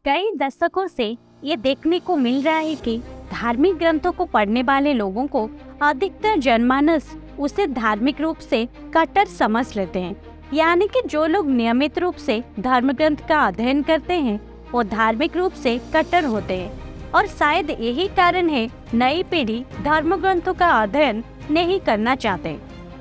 कई दशकों से ये देखने को मिल रहा है कि धार्मिक ग्रंथों को पढ़ने वाले लोगों को अधिकतर जनमानस उसे धार्मिक रूप से कट्टर समझ लेते हैं। यानी कि जो लोग नियमित रूप से धर्म ग्रंथ का अध्ययन करते हैं वो धार्मिक रूप से कट्टर होते हैं। और शायद यही कारण है नई पीढ़ी धर्म ग्रंथों का अध्ययन नहीं करना चाहते।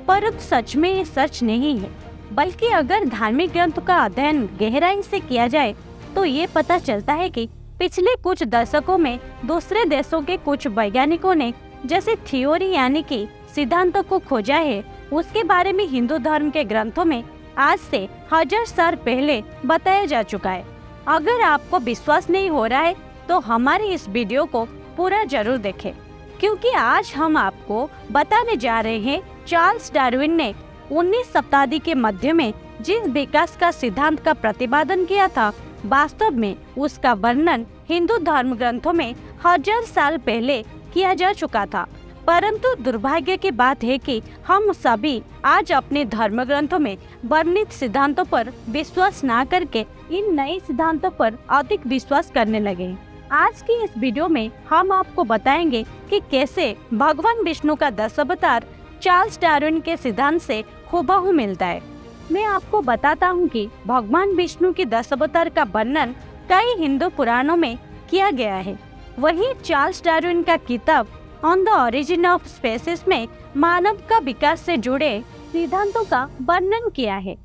परंतु सच में ये सच नहीं है, बल्कि अगर धार्मिक ग्रंथों का अध्ययन गहराई से किया जाए तो ये पता चलता है कि पिछले कुछ दशकों में दूसरे देशों के कुछ वैज्ञानिकों ने जैसे थ्योरी यानी कि सिद्धांतों को खोजा है, उसके बारे में हिंदू धर्म के ग्रंथों में आज से 1000 साल पहले बताया जा चुका है। अगर आपको विश्वास नहीं हो रहा है तो हमारे इस वीडियो को पूरा जरूर देखें, क्योंकि आज हम आपको बताने जा रहे हैं चार्ल्स डार्विन ने 19 शताब्दी के मध्य में जिस विकास का सिद्धांत का प्रतिपादन किया था, वास्तव में उसका वर्णन हिंदू धर्म ग्रंथों में 1000 साल पहले किया जा चुका था। परंतु दुर्भाग्य की बात है कि हम सभी आज अपने धर्म ग्रंथों में वर्णित सिद्धांतों पर विश्वास न करके इन नए सिद्धांतों पर अधिक विश्वास करने लगे। आज की इस वीडियो में हम आपको बताएंगे कि कैसे भगवान विष्णु का 10 अवतार चार्ल्स डार्विन के सिद्धांत से हूबहू मिलता है। मैं आपको बताता हूँ कि भगवान विष्णु के 10 अवतार का वर्णन कई हिंदू पुराणों में किया गया है। वहीं चार्ल्स डार्विन का किताब on the origin of species में मानव का विकास से जुड़े सिद्धांतों का वर्णन किया है।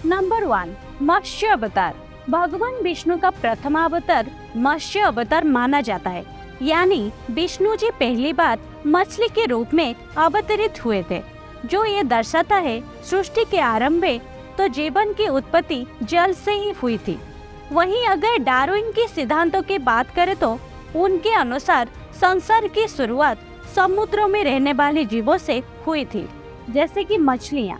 नंबर 1, मत्स्य अवतार। भगवान विष्णु का प्रथम अवतार मत्स्य अवतार माना जाता है, यानी विष्णु जी पहली बार मछली के रूप में अवतरित हुए थे, जो ये दर्शाता है सृष्टि के आरंभ में तो जीवन की उत्पत्ति जल से ही हुई थी। वहीं अगर डार्विन के सिद्धांतों की बात करें तो उनके अनुसार संसार की शुरुआत समुद्रों में रहने वाले जीवों से हुई थी, जैसे कि मछलियाँ।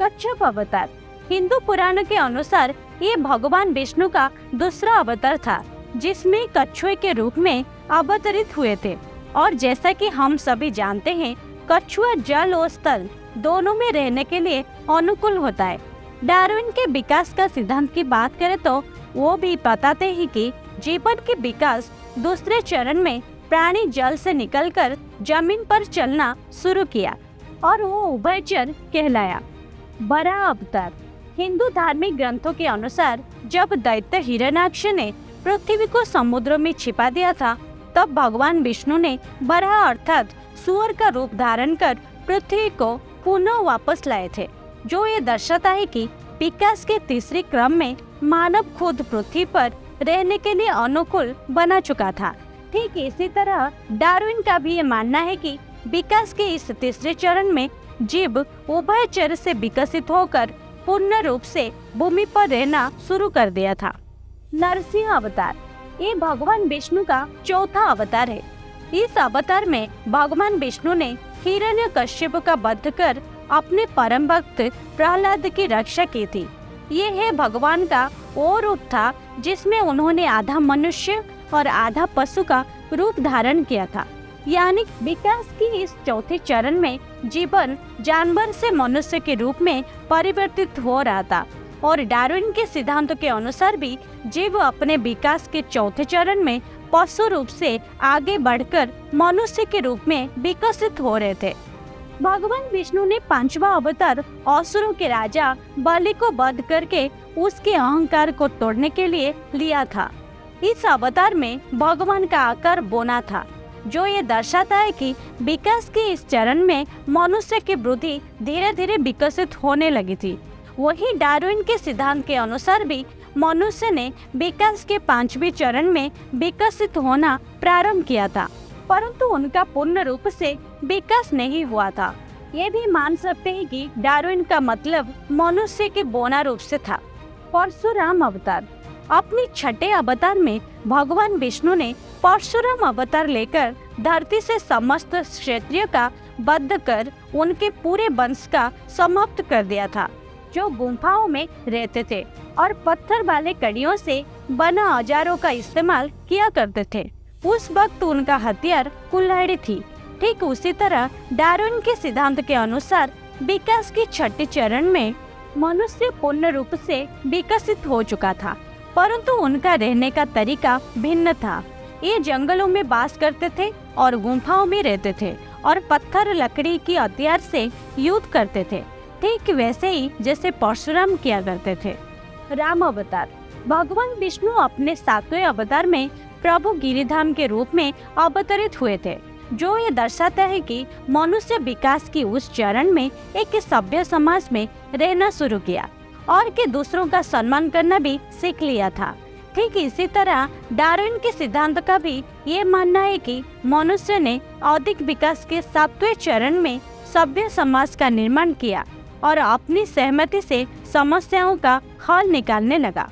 कच्छप अवतार। हिंदू पुराणों के अनुसार ये भगवान विष्णु का दूसरा अवतार था, जिसमें कछुए के रूप में अवतरित हुए थे। और जैसा कि हम सभी जानते हैं, कछुआ जल और स्थल दोनों में रहने के लिए अनुकूल होता है। डार्विन के विकास का सिद्धांत की बात करें तो वो भी बताते हैं कि जीवन के विकास दूसरे चरण में प्राणी जल से निकलकर जमीन पर चलना शुरू किया और वो उभयचर कहलाया। बड़ा अवतार। हिंदू धार्मिक ग्रंथों के अनुसार जब दैत्य हिरण्याक्ष ने पृथ्वी को समुद्र में छिपा दिया था, तब भगवान विष्णु ने बराह अर्थात सूअर का रूप धारण कर पृथ्वी को पुनः वापस लाए थे, जो ये दर्शाता है कि विकास के तीसरे क्रम में मानव खुद पृथ्वी पर रहने के लिए अनुकूल बना चुका था। ठीक इसी तरह डार्विन का भी ये मानना है कि विकास के इस तीसरे चरण में जीव उभयचर से विकसित होकर पूर्ण रूप से भूमि पर रहना शुरू कर दिया था। नरसिंह अवतार। ये भगवान विष्णु का चौथा अवतार है। इस अवतार में भगवान विष्णु ने हिरण्यकश्यप का वध कर अपने परम भक्त प्रहलाद की रक्षा की थी। ये है भगवान का वो रूप था जिसमें उन्होंने आधा मनुष्य और आधा पशु का रूप धारण किया था। यानी विकास की इस चौथे चरण में जीवन जानवर से मनुष्य के रूप में परिवर्तित हो रहा था। और डार्विन के सिद्धांतों के अनुसार भी जीव अपने विकास के चौथे चरण में पशु रूप से आगे बढ़कर मनुष्य के रूप में विकसित हो रहे थे। भगवान विष्णु ने 5वां अवतार असुरों के राजा बलि को वध करके उसके अहंकार को तोड़ने के लिए लिया था। इस अवतार में भगवान का आकार बोना था, जो ये दर्शाता है कि विकास के इस चरण में मनुष्य की बुद्धि धीरे धीरे विकसित होने लगी थी। वही डार्विन के सिद्धांत के अनुसार भी मनुष्य ने विकास के 5वें चरण में विकसित होना प्रारंभ किया था, परंतु उनका पूर्ण रूप से विकास नहीं हुआ था। ये भी मान सकते हैं कि डार्विन का मतलब मनुष्य के बोना रूप से था। परशुराम अवतार। अपने छठे अवतार में भगवान विष्णु ने परशुराम अवतार लेकर धरती से समस्त क्षत्रियों का वध कर उनके पूरे वंश का समाप्त कर दिया था, जो गुफाओं में रहते थे और पत्थर वाले कड़ियों से बना औजारों का इस्तेमाल किया करते थे। उस वक्त उनका हथियार कुल्हाड़ी थी। ठीक उसी तरह डार्विन के सिद्धांत के अनुसार विकास के छठे चरण में मनुष्य पूर्ण रूप से विकसित हो चुका था परंतु उनका रहने का तरीका भिन्न था। ये जंगलों में वास करते थे और गुफाओं में रहते थे और पत्थर लकड़ी की हथियार से युद्ध करते थे, ठीक वैसे ही जैसे परशुराम किया करते थे। राम अवतार। भगवान विष्णु अपने 7वें अवतार में प्रभु गिरिधाम के रूप में अवतरित हुए थे, जो ये दर्शाता है कि मनुष्य विकास की उस चरण में एक सभ्य समाज में रहना शुरू किया और कि दूसरों का सम्मान करना भी सीख लिया था। ठीक इसी तरह डार्विन के सिद्धांत का भी ये मानना है कि मनुष्य ने औद्योगिक विकास के 7वें चरण में सभ्य समाज का निर्माण किया और अपनी सहमति से समस्याओं का हल निकालने लगा।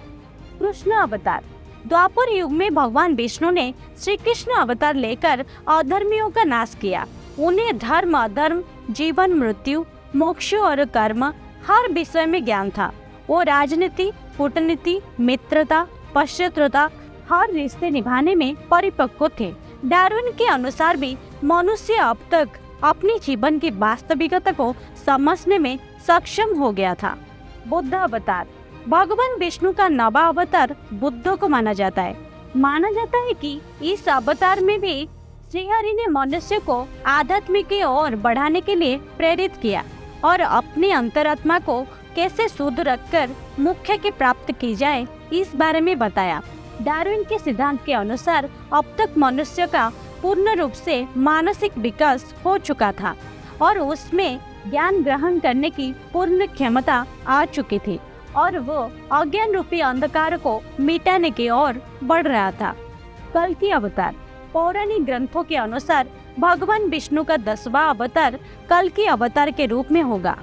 कृष्ण अवतार। द्वापर युग में भगवान विष्णु ने श्री कृष्ण अवतार लेकर अधर्मियों का नाश किया। उन्हें धर्म अधर्म, जीवन मृत्यु, मोक्ष और कर्म हर विषय में ज्ञान था। वो राजनीति, कूटनीति, मित्रता, पश्चात्रता हर रिश्ते निभाने में परिपक्व थे। डार्विन के अनुसार भी मनुष्य अब तक अपनी जीवन की वास्तविकता को समझने में सक्षम हो गया था। बुद्ध अवतार। भगवान विष्णु का 9वां अवतार बुद्ध को माना जाता है। माना जाता है कि इस अवतार में भी श्रीहरि ने मनुष्य को आध्यात्मिक की ओर बढ़ाने के लिए प्रेरित किया और अपनी अंतरात्मा को कैसे शुद्ध रखकर मुख्य की प्राप्त की जाए इस बारे में बताया। डार्विन के सिद्धांत के अनुसार अब तक मनुष्य का पूर्ण रूप से मानसिक विकास हो चुका था और उसमें ज्ञान ग्रहण करने की पूर्ण क्षमता आ चुकी थी और वो अज्ञान रूपी अंधकार को मिटाने की ओर बढ़ रहा था। कल्कि अवतार। पौराणिक ग्रंथों के अनुसार भगवान विष्णु का 10वां अवतार कल्कि अवतार के रूप में होगा।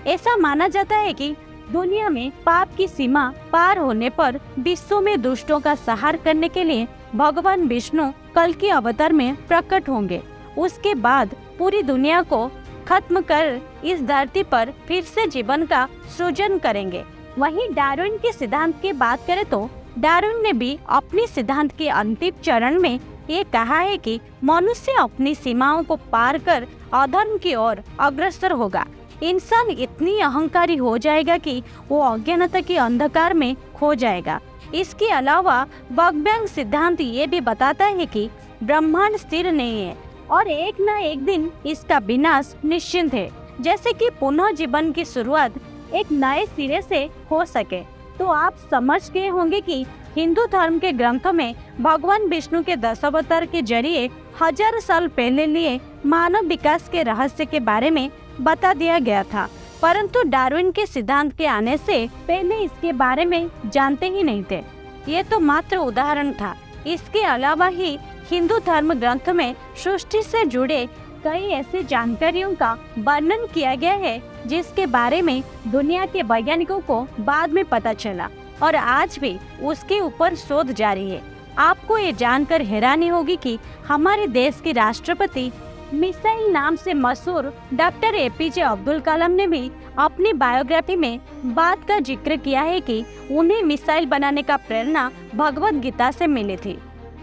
ऐसा माना जाता है कि दुनिया में पाप की सीमा पार होने पर विश्व में दुष्टों का संहार करने के लिए भगवान विष्णु कल्कि अवतार में प्रकट होंगे। उसके बाद पूरी दुनिया को खत्म कर इस धरती पर फिर से जीवन का सृजन करेंगे। वहीं डार्विन के सिद्धांत की बात करें तो डार्विन ने भी अपने सिद्धांत के अंतिम चरण में ये कहा है कि मनुष्य अपनी सीमाओं को पार कर अधर्म की ओर अग्रसर होगा। इंसान इतनी अहंकारी हो जाएगा कि वो अज्ञानता के अंधकार में खो जाएगा। इसके अलावा बिग बैंग सिद्धांत ये भी बताता है कि ब्रह्मांड स्थिर नहीं है और एक न एक दिन इसका विनाश निश्चित है, जैसे कि पुनः जीवन की शुरुआत एक नए सिरे से हो सके। तो आप समझ गए होंगे कि हिंदू धर्म के ग्रंथों में भगवान विष्णु के 10 अवतार के जरिए 1000 साल पहले लिए मानव विकास के रहस्य के बारे में बता दिया गया था, परंतु डार्विन के सिद्धांत के आने से पहले इसके बारे में जानते ही नहीं थे। ये तो मात्र उदाहरण था। इसके अलावा ही हिंदू धर्म ग्रंथ में सृष्टि से जुड़े कई ऐसी जानकारियों का वर्णन किया गया है जिसके बारे में दुनिया के वैज्ञानिकों को बाद में पता चला और आज भी उसके ऊपर शोध जारी है। आपको ये जानकर हैरानी होगी कि हमारे देश के राष्ट्रपति मिसाइल नाम से मशहूर डॉक्टर एपीजे अब्दुल कलाम ने भी अपनी बायोग्राफी में बात का जिक्र किया है कि उन्हें मिसाइल बनाने का प्रेरणा भगवत गीता से मिली थी।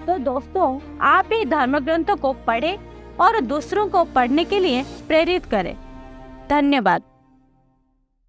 तो दोस्तों, आप ये धर्म ग्रंथों को पढ़ें और दूसरों को पढ़ने के लिए प्रेरित करें। धन्यवाद।